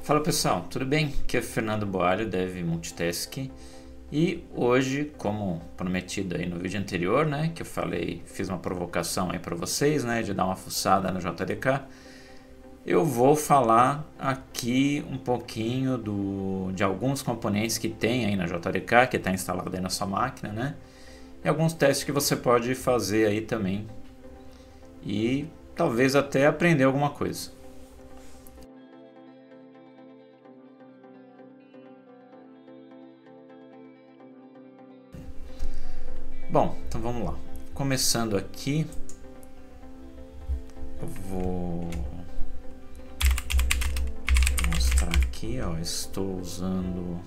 Fala pessoal, tudo bem? Aqui é Fernando Boalho, Dev Multitask, e hoje, como prometido aí no vídeo anterior, né, que eu falei, fiz uma provocação aí para vocês, né, de dar uma fuçada no JDK, eu vou falar aqui um pouquinho de alguns componentes que tem aí na JDK, que está instalado aí na sua máquina, né, e alguns testes que você pode fazer aí também, e talvez até aprender alguma coisa. Bom, então vamos lá. Começando aqui, eu vou mostrar aqui, ó, estou usando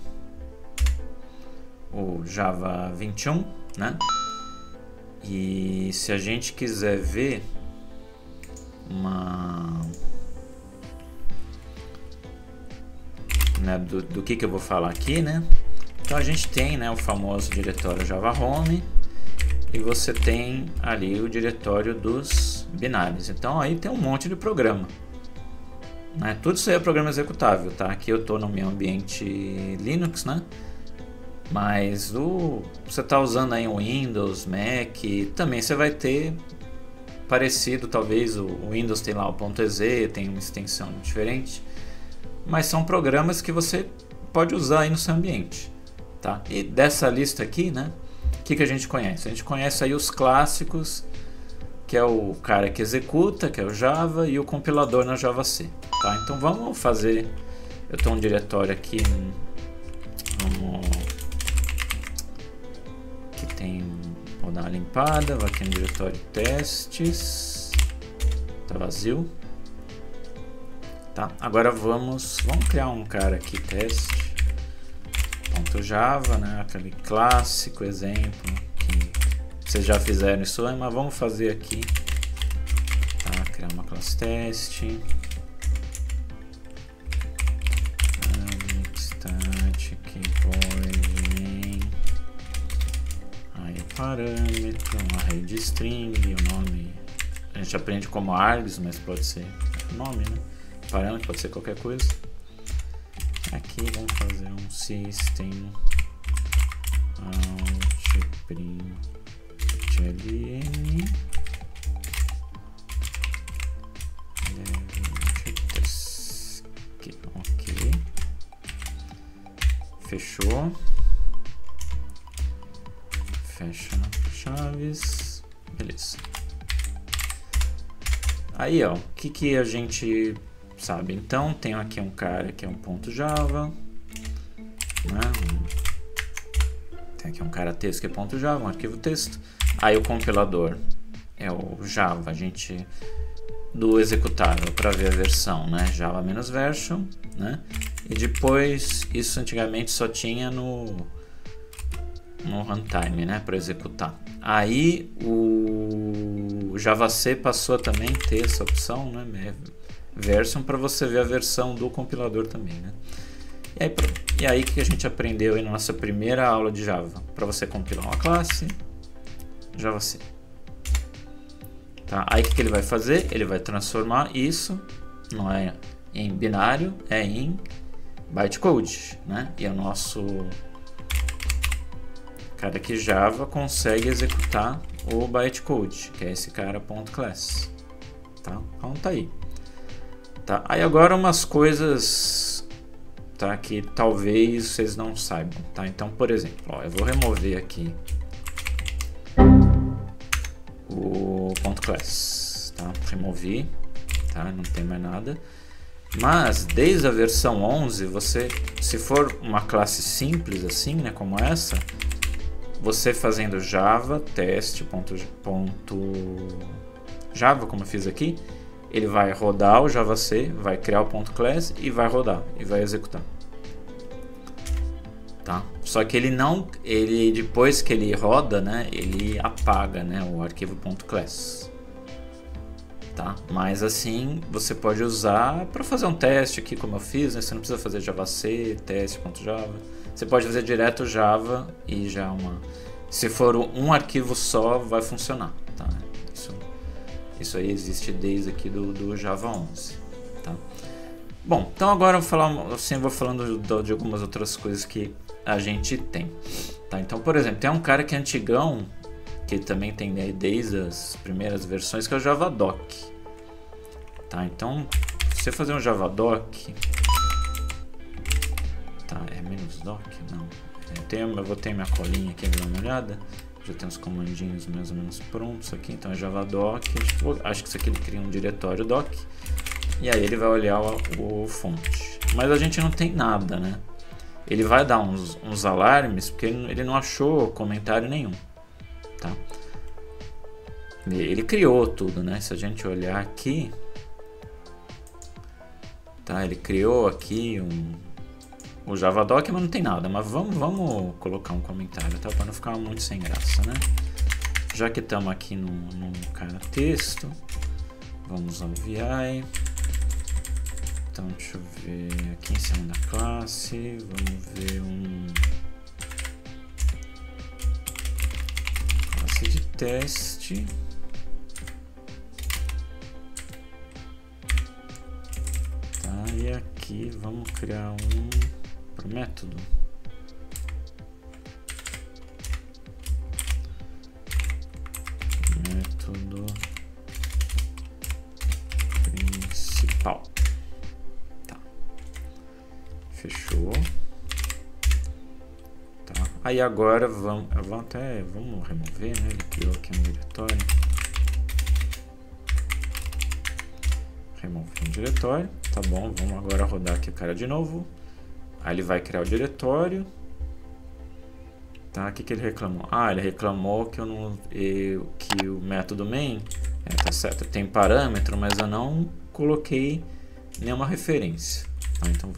o Java 21, né? E se a gente quiser ver do que eu vou falar aqui, né? Então a gente tem, né, o famoso diretório Java Home. E você tem ali o diretório dos binários. Então aí tem um monte de programa, né? Tudo isso aí é programa executável, tá? Aqui eu estou no meu ambiente Linux, né? Mas você está usando aí o Windows, Mac, também você vai ter parecido, talvez o Windows tem lá o .exe, tem uma extensão diferente, mas são programas que você pode usar aí no seu ambiente, tá? E dessa lista aqui, né? O que a gente conhece? A gente conhece aí os clássicos, que é o cara que executa, que é o Java, e o compilador na JavaC. Tá? Então vamos fazer... Eu estou um diretório aqui, que tem... Vou dar uma limpada, vou aqui no diretório testes, tá vazio. Tá? Agora vamos criar um cara aqui, teste. .java, né? Aquele clássico exemplo que vocês já fizeram isso, mas vamos fazer aqui, tá? Criar uma classe teste, static void main, aí parâmetro, um array de string, o nome a gente aprende como args, mas pode ser nome, né? Parâmetro pode ser qualquer coisa. Aqui vamos fazer um system out print ln ok, fechou, fecha chaves, beleza. Aí ó, o que a gente sabe? Então tenho aqui um cara que é um .java, né? Tem aqui um cara texto que é .java, um arquivo texto. Aí o compilador é o Java, a gente do executável para ver a versão, né? Java-version, né? E depois isso antigamente só tinha no runtime, né? Para executar. Aí o JavaC passou a também ter essa opção, né? Version, para você ver a versão do compilador também, né? E aí que a gente aprendeu aí na nossa primeira aula de Java, para você compilar uma classe JavaC, tá? Aí que ele vai fazer? Ele vai transformar isso, não é em binário, é em bytecode, né? E o nosso cara aqui Java consegue executar o bytecode, que é esse cara .class, tá? Então tá aí. Tá? Aí agora umas coisas, tá, que talvez vocês não saibam, tá? Então, por exemplo, ó, eu vou remover aqui o .class, tá? Removi, tá? Não tem mais nada. Mas desde a versão 11, você, se for uma classe simples assim, né, como essa, você fazendo java teste .java, como eu fiz aqui, ele vai rodar o JavaC, vai criar o .class e vai rodar e vai executar, tá? Só que ele depois que ele roda, né, ele apaga, né, o arquivo .class, tá? Mas assim você pode usar para fazer um teste aqui, como eu fiz, né? Você não precisa fazer JavaC teste.java, você pode fazer direto Java e já se for um arquivo só vai funcionar, tá? Isso aí existe desde aqui do Java 11, tá? Bom, então agora eu vou falar, assim, vou falando de algumas outras coisas que a gente tem. Tá, então, por exemplo, tem um cara que é antigão, que também tem, né, desde as primeiras versões, que é o Javadoc. Tá, então, se você fazer um Javadoc, tá, é menos doc? Não. Eu vou ter minha colinha aqui, dar uma olhada. Já tem os comandinhos mais ou menos prontos aqui. Então é javadoc. Acho que isso aqui ele cria um diretório doc. E aí ele vai olhar o fonte. Mas a gente não tem nada, né? Ele vai dar uns alarmes porque ele não achou comentário nenhum. Tá? Ele criou tudo, né? Se a gente olhar aqui, tá? Ele criou aqui o Javadoc, mas não tem nada. Mas vamos colocar um comentário, tá? Para não ficar muito sem graça, né? Já que estamos aqui no cara texto, vamos ao VI. Então, deixa eu ver aqui em cima da classe. Vamos ver classe de teste. Tá, e aqui vamos criar pro método. Método principal. Tá. Fechou. Tá. Aí agora vamos remover, né? Ele criou aqui um diretório. Remover um diretório. Tá bom, vamos agora rodar aqui o cara de novo. Aí ele vai criar o diretório. Tá, o que ele reclamou? Ah, ele reclamou que que o método main, tá certo, tem parâmetro, mas eu não coloquei nenhuma referência. Tá, então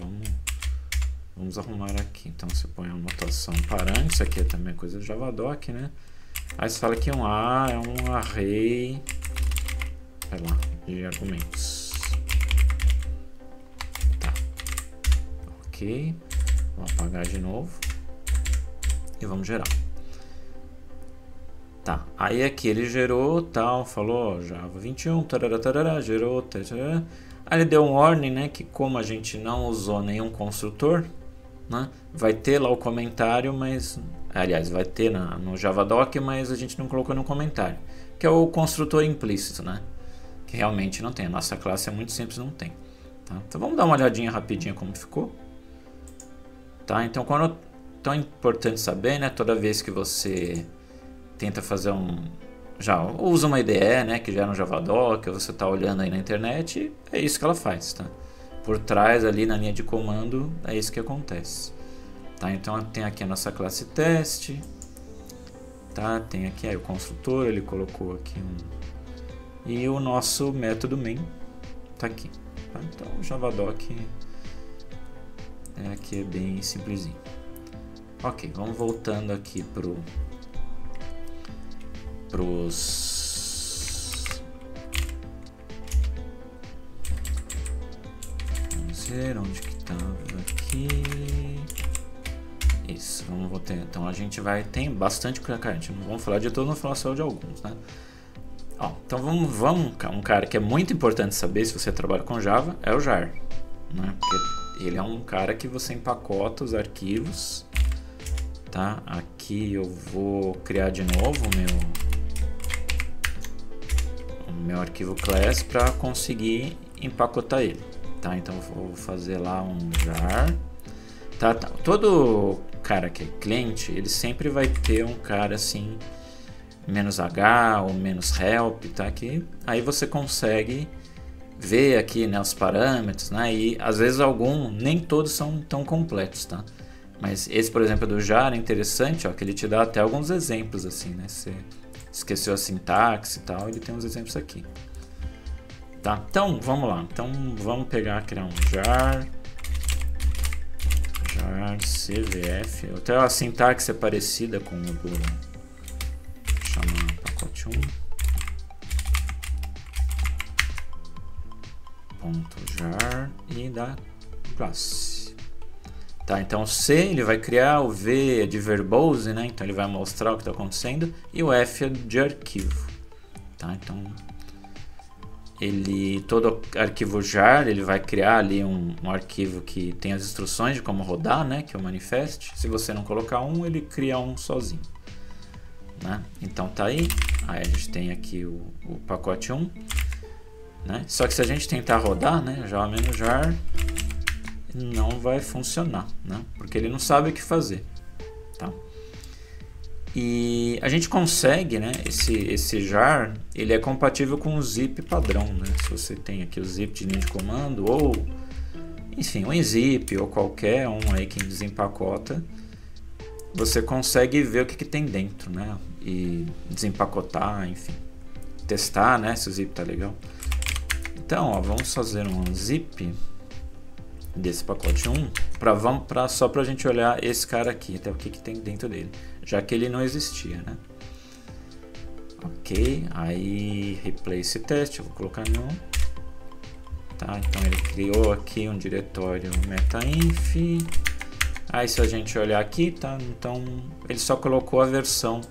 vamos arrumar aqui. Então você põe a notação parâmetro, isso aqui é também coisa do Javadoc, né? Aí você fala que um A é um array, sei lá, de argumentos. Vamos apagar de novo e vamos gerar. Tá, aí aqui ele gerou, tal, falou Java 21, tarará, tarará, gerou, tarará. Aí ele deu um warning, né, que como a gente não usou nenhum construtor, né, vai ter lá o comentário, mas, aliás, vai ter no Javadoc, mas a gente não colocou no comentário, que é o construtor implícito, né, que realmente não tem. A nossa classe é muito simples, não tem. Tá? Então vamos dar uma olhadinha rapidinho como ficou. Tá? Então, tão importante saber, né? Toda vez que você tenta fazer já usa uma IDE, né? Que gera um Javadoc, você está olhando aí na internet, é isso que ela faz, tá? Por trás ali na linha de comando, é isso que acontece. Tá? Então, tem aqui a nossa classe teste, tá? Tem aqui aí o construtor, ele colocou aqui e o nosso método main tá aqui. Tá? Então, o Javadoc aqui é bem simplesinho. Ok, vamos voltando aqui vamos ver onde que estava aqui. Isso, vamos voltar. Então a gente tem bastante cara, a gente não vamos falar de todos, vamos falar só de alguns, né? Ó, então vamos um cara que é muito importante saber se você trabalha com Java é o jar, né? Porque ele é um cara que você empacota os arquivos, tá? Aqui eu vou criar de novo o meu arquivo class para conseguir empacotar ele, tá? Então eu vou fazer lá um jar, tá? Todo cara que é cliente, ele sempre vai ter um cara assim -h ou -help, tá? Que aí você consegue ver aqui, né, os parâmetros, né, e às vezes nem todos são tão completos, tá? Mas esse, por exemplo, do jar é interessante, ó, que ele te dá até alguns exemplos assim, né? Você esqueceu a sintaxe e tal, ele tem uns exemplos aqui, tá? Então vamos lá, então vamos criar um jar cvf, até a sintaxe é parecida com o do chamar pacote 1. .jar e da classe. Tá, então o C ele vai criar, o V é de verbose, né? Então ele vai mostrar o que está acontecendo, e o F é de arquivo. Tá, então todo arquivo jar, ele vai criar ali um arquivo que tem as instruções de como rodar, né, que é o manifest. Se você não colocar um, ele cria um sozinho, né? Então tá aí a gente tem aqui o pacote 1, né? Só que se a gente tentar rodar, né, java-jar, não vai funcionar, né, porque ele não sabe o que fazer, tá? E a gente consegue, né, esse jar, ele é compatível com o zip padrão, né? Se você tem aqui o zip de linha de comando, ou enfim, um zip ou qualquer um aí que desempacota, você consegue ver o que tem dentro, né? E desempacotar, enfim, testar, né, se o zip tá legal. Então, ó, vamos fazer um zip desse pacote 1 só para a gente olhar esse cara aqui, até o que tem dentro dele, já que ele não existia, né? Ok, aí replace test, eu vou colocar no, tá? Então ele criou aqui um diretório metainf. Aí se a gente olhar aqui, tá? Então ele só colocou a versão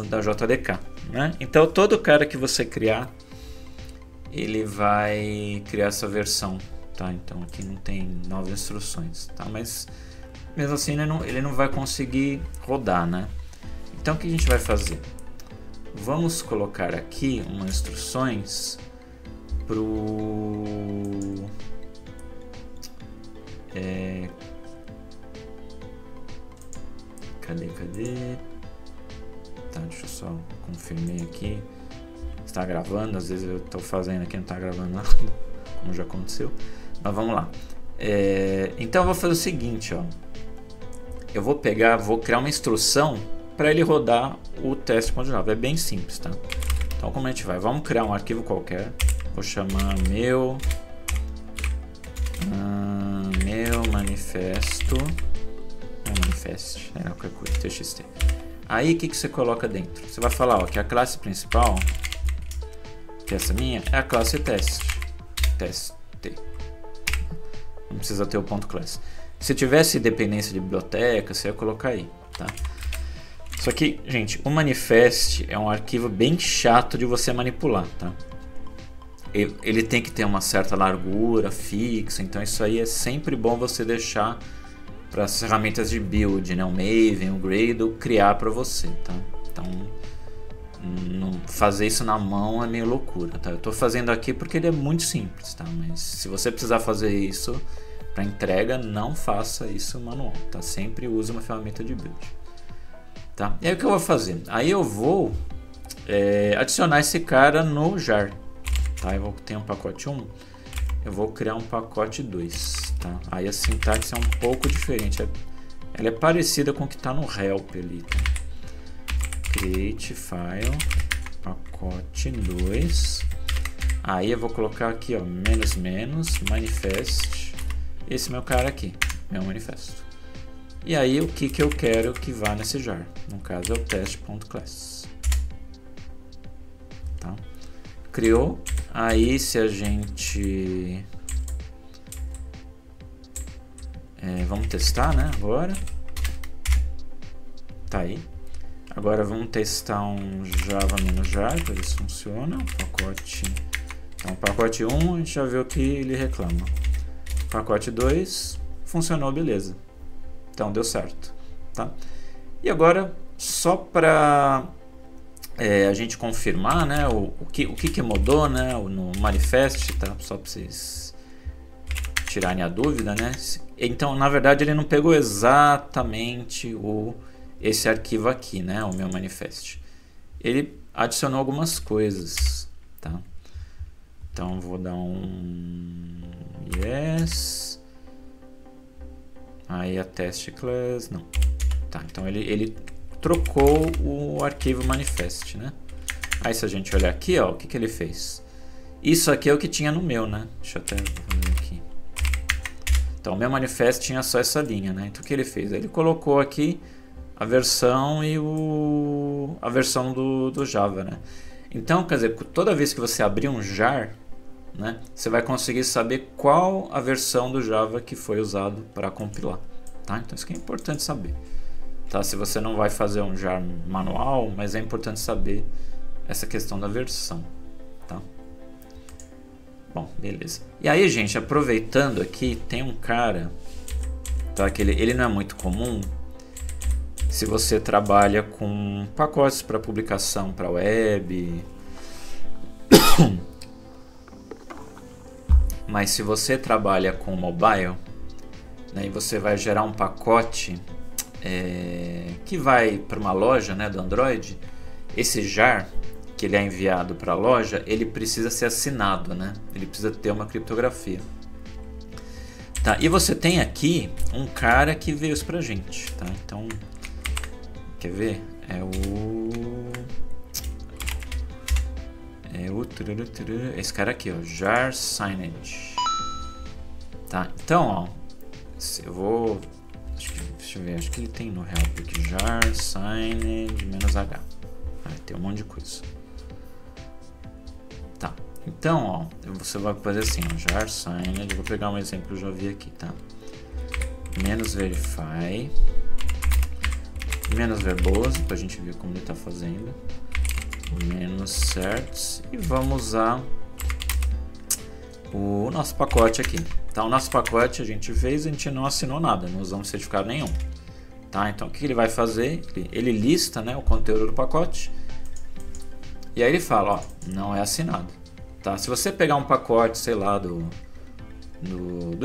da JDK, né? Então todo cara que você criar, ele vai criar essa versão, tá? Então aqui não tem novas instruções, tá? Mas mesmo assim ele não vai conseguir rodar, né? Então o que a gente vai fazer? Vamos colocar aqui umas instruções pro cadê? Tá, deixa eu só confirmar aqui. Está gravando, às vezes eu estou fazendo aqui, não está gravando nada, como já aconteceu. Mas vamos lá. Então eu vou fazer o seguinte, ó. Eu vou criar uma instrução para ele rodar o teste.java. É bem simples, tá? Então como a gente vai? Vamos criar um arquivo qualquer. Vou chamar meu manifesto. Manifest, qualquer coisa, txt. Aí o que você coloca dentro? Você vai falar, ó, que a classe principal, que essa minha, é a classe teste. Não precisa ter o ponto class. Se tivesse dependência de biblioteca, você ia colocar aí, tá? Só que, gente, o manifest é um arquivo bem chato de você manipular, tá? Ele tem que ter uma certa largura fixa, então isso aí é sempre bom você deixar para as ferramentas de build, né? O Maven, o Gradle, criar para você, tá? Então, fazer isso na mão é meio loucura, tá? Eu estou fazendo aqui porque ele é muito simples, tá? Mas se você precisar fazer isso para entrega, não faça isso manual, tá? Sempre use uma ferramenta de build, tá? E aí o que eu vou fazer? Aí eu vou adicionar esse cara no jar, tá? Eu vou ter um pacote 1, eu vou criar um pacote 2, tá? Aí a sintaxe é um pouco diferente, ela é parecida com o que está no help ali, tá? Create file pacote 2. Aí eu vou colocar aqui, ó, manifest, esse meu cara aqui, meu manifesto. E aí o que eu quero que vá nesse jar? No caso é o test.class. Tá? Criou. Aí se a gente vamos testar, né? Agora tá aí. Agora vamos testar um java-jar para ver se funciona. Então, pacote 1 a gente já viu que ele reclama. Pacote 2 funcionou, beleza. Então deu certo, tá? E agora só para a gente confirmar, né, o que mudou, né, no manifest, tá? Só para vocês tirarem a dúvida, né? Então na verdade ele não pegou exatamente esse arquivo aqui, né, o meu manifest. Ele adicionou algumas coisas, tá? Então vou dar um yes. Aí a test class, não. Tá, então ele trocou o arquivo manifest, né? Aí se a gente olhar aqui, ó, o que ele fez? Isso aqui é o que tinha no meu, né? Deixa eu até ver aqui. Então o meu manifest tinha só essa linha, né? Então o que ele fez? Ele colocou aqui a versão e a versão do Java, né? Então, quer dizer, toda vez que você abrir um jar, né, você vai conseguir saber qual a versão do Java que foi usado para compilar, tá? Então isso que é importante saber, tá? Se você não vai fazer um jar manual, mas é importante saber essa questão da versão, tá? Bom, beleza. E aí, gente, aproveitando aqui, tem um cara, tá? Que ele não é muito comum se você trabalha com pacotes para publicação para web. Mas se você trabalha com mobile, né, e você vai gerar um pacote que vai para uma loja, né, do Android, esse jar que ele é enviado para a loja, ele precisa ser assinado, né? Ele precisa ter uma criptografia. Tá, e você tem aqui um cara que veio isso pra gente, tá? Então, quer ver? Esse cara aqui, ó, jar signage. Tá, então, ó, eu vou, deixa eu ver, acho que ele tem no help aqui, jar signage -h. Tem um monte de coisa. Tá, então, ó, você vai fazer assim, ó, jar signage, vou pegar um exemplo que eu já vi aqui, tá? -verify, -verbose, pra gente ver como ele tá fazendo, -certs, e vamos usar o nosso pacote aqui. Tá, o nosso pacote a gente fez, a gente não assinou nada, não usamos certificado nenhum. Tá, então o que ele vai fazer? Ele lista, né, o conteúdo do pacote. E aí ele fala, ó, não é assinado. Tá? Se você pegar um pacote, sei lá, do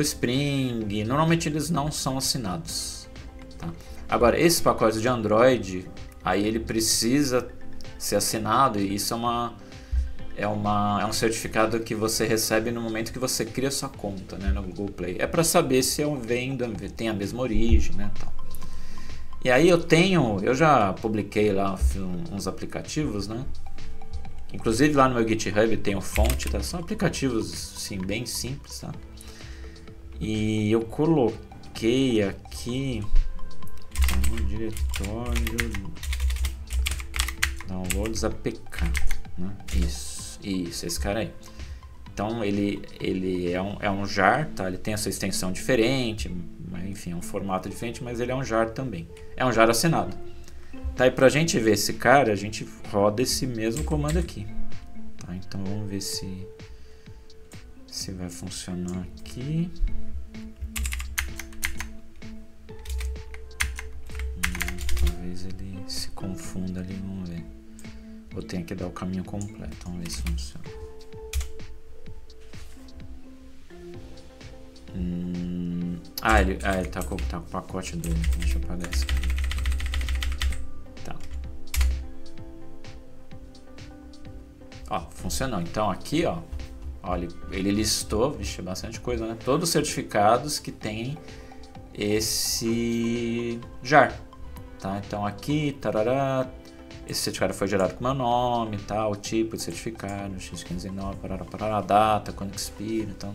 Spring, normalmente eles não são assinados. Tá? Agora, esse pacote de Android, aí ele precisa ser assinado, e isso é um certificado que você recebe no momento que você cria sua conta, né, no Google Play. É para saber se tem a mesma origem, né, tal. E aí eu já publiquei lá uns aplicativos, né? Inclusive lá no meu GitHub tem o fonte, tá? São aplicativos assim, bem simples, tá? E eu coloquei aqui no diretório downloads APK, né? Isso, esse cara aí. Então ele é um jar, tá? Ele tem essa extensão diferente, enfim, é um formato diferente, mas ele é um jar também. É um jar assinado. Tá, e pra gente ver esse cara, a gente roda esse mesmo comando aqui. Tá, então vamos ver se vai funcionar aqui. Talvez ele se confunda ali, vamos ver. Ou tenha que dar o caminho completo, vamos ver se funciona. Ele tá com o pacote dele. Deixa eu apagar esse cara. Tá. Ó, funcionou. Então aqui, ó, olha, ele listou, vixe, bastante coisa, né? Todos os certificados que tem esse jar, tá? Então aqui, tarará, esse certificado foi gerado com meu nome, tá? O tipo de certificado, X159, parará, a data, quando que expira, então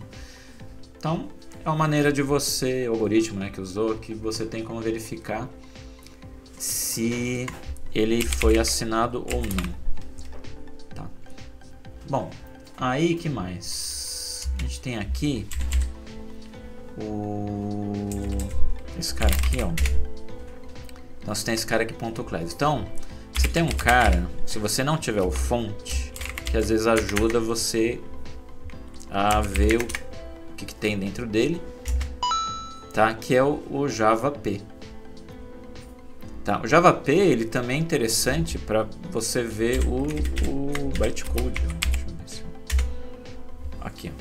é uma maneira de você, o algoritmo, né, que usou, que você tem como verificar se ele foi assinado ou não. Tá. Bom, aí que mais? A gente tem aqui esse cara aqui, ó. Então você tem esse cara aqui, .class. Então, você tem um cara, se você não tiver o fonte, que às vezes ajuda você a ver o que tem dentro dele, tá? Que é o JavaP. Tá? O JavaP ele também é interessante para você ver o bytecode. Deixa eu ver se... Aqui.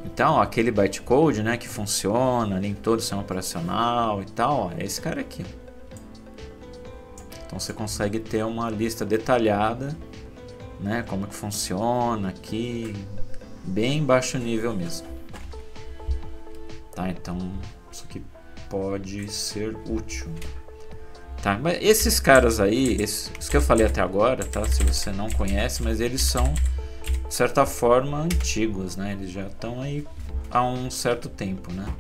Então, ó, aquele bytecode, né, que funciona ali em todo o sistema operacional e tal, ó, é esse cara aqui. Então você consegue ter uma lista detalhada, né, como que funciona aqui, bem baixo nível mesmo. Tá, então isso aqui pode ser útil. Tá, mas esses caras aí, esses que eu falei até agora, tá? Se você não conhece, mas eles são de certa forma antigos, né? Eles já estão aí há um certo tempo, né?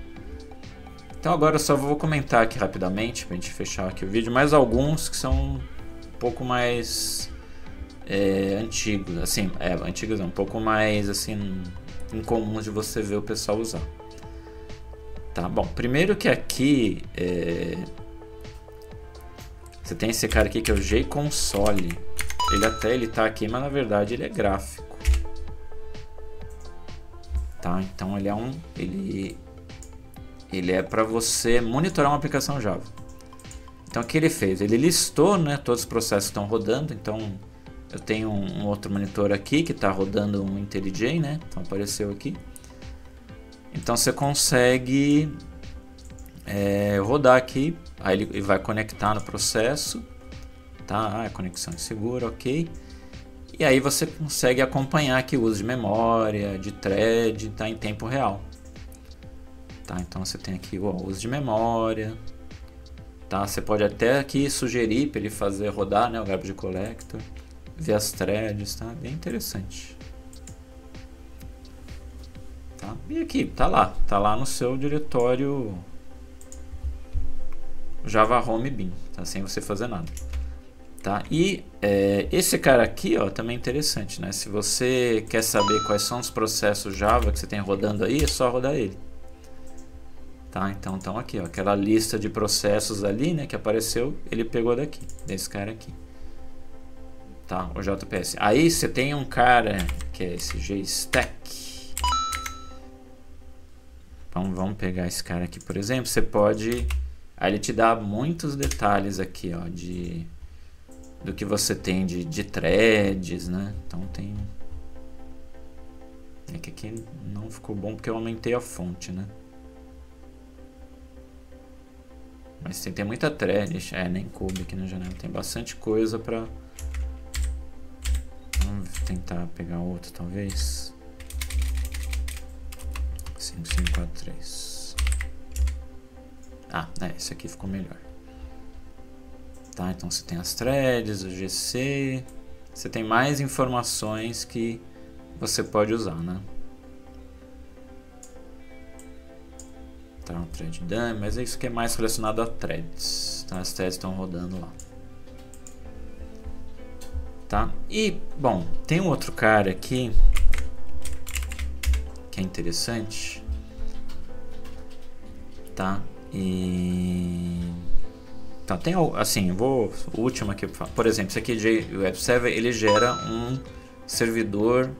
Então agora eu só vou comentar aqui rapidamente pra gente fechar aqui o vídeo, mais alguns que são um pouco mais antigos, assim, antigos não, um pouco mais assim incomuns de você ver o pessoal usar. Tá, bom, primeiro que aqui você tem esse cara aqui que é o JConsole. Ele tá aqui, mas na verdade ele é gráfico. tá? Então ele é para você monitorar uma aplicação Java. Então o que ele fez? Ele listou, né, todos os processos que estão rodando. Então eu tenho um outro monitor aqui que está rodando um IntelliJ, né? Então apareceu aqui. Então você consegue rodar aqui, aí ele vai conectar no processo, tá? A conexão é segura, ok. E aí você consegue acompanhar aqui o uso de memória, de thread, tá, em tempo real. Tá? Então você tem aqui o uso de memória. Tá? Você pode até aqui sugerir para ele fazer rodar, né, o garbage collector, ver as threads, tá? Bem interessante. Tá? E aqui, tá lá no seu diretório Java Home Bin, tá? Sem você fazer nada. Tá? E esse cara aqui, ó, também é interessante, né? Se você quer saber quais são os processos Java que você tem rodando aí, é só rodar ele. Tá? Então aqui, ó, aquela lista de processos ali, né, que apareceu, ele pegou daqui, desse cara aqui. Tá? O JPS. Aí você tem um cara que é esse JStack. Vamos pegar esse cara aqui, por exemplo. Você pode... Aí ele te dá muitos detalhes aqui, ó, do que você tem de threads, né? Então tem... É que aqui não ficou bom porque eu aumentei a fonte, né? Mas tem muita thread, nem coube aqui na janela. Tem bastante coisa pra... Vamos tentar pegar outro, talvez. 5543. Esse aqui ficou melhor. Tá, então você tem as threads, o GC. Você tem mais informações que você pode usar, né? Tá, um thread dummy, mas é isso que é mais relacionado a threads. Tá, as threads estão rodando lá. Tá? E, bom, tem um outro cara aqui que é interessante. Tá? Tá, tem assim, o último aqui, por exemplo, esse aqui de Web Server, ele gera um servidor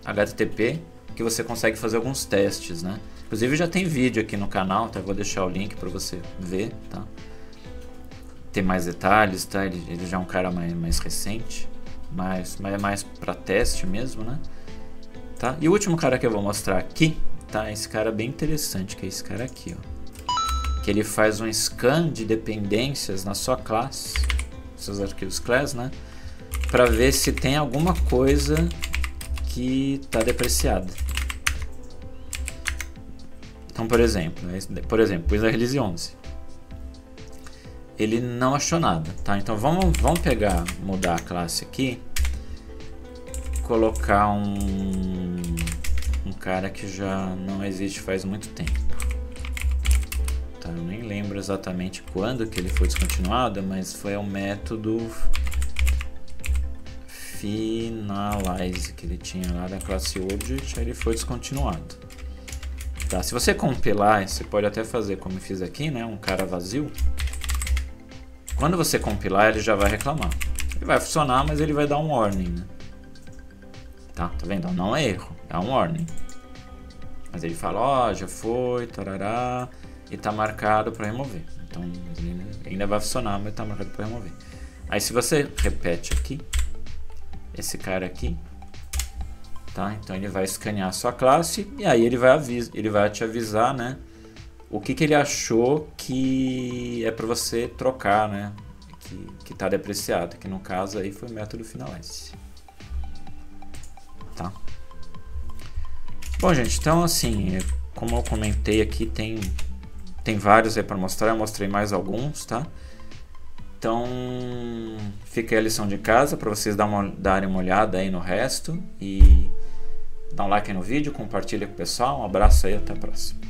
HTTP que você consegue fazer alguns testes, né? Inclusive já tem vídeo aqui no canal, tá? Eu vou deixar o link para você ver, tá? Tem mais detalhes, tá? Ele já é um cara mais recente, mas é mais para teste mesmo, né? Tá? E o último cara que eu vou mostrar aqui, tá? Esse cara bem interessante, que é esse cara aqui, ó. Que ele faz um scan de dependências na sua classe, seus arquivos class, né? Para ver se tem alguma coisa que está depreciada. Então, por exemplo, o Release 11. Ele não achou nada, tá? Então vamos mudar a classe aqui, colocar um cara que já não existe faz muito tempo. Tá? Eu nem lembro exatamente quando que ele foi descontinuado, mas foi o método finalize que ele tinha lá da classe object, aí ele foi descontinuado. Tá, se você compilar, você pode até fazer como eu fiz aqui, né, um cara vazio. Quando você compilar, ele já vai reclamar. Ele vai funcionar, mas ele vai dar um warning, né? Tá vendo? Não é erro, é um warning. Mas ele fala, ó, já foi, tarará, e tá marcado para remover. Então, ele ainda vai funcionar, mas tá marcado para remover. Aí se você repete aqui, esse cara aqui, tá? Então ele vai escanear a sua classe e aí ele vai te avisar, né? O que ele achou que é para você trocar, né? Que está depreciado, que no caso aí foi o método finalize. Tá? Bom, gente, então assim, como eu comentei aqui, tem vários aí para mostrar, eu mostrei mais alguns, tá? Então fica aí a lição de casa para vocês darem uma olhada aí no resto e dá um like aí no vídeo, compartilha com o pessoal, um abraço aí, até a próxima.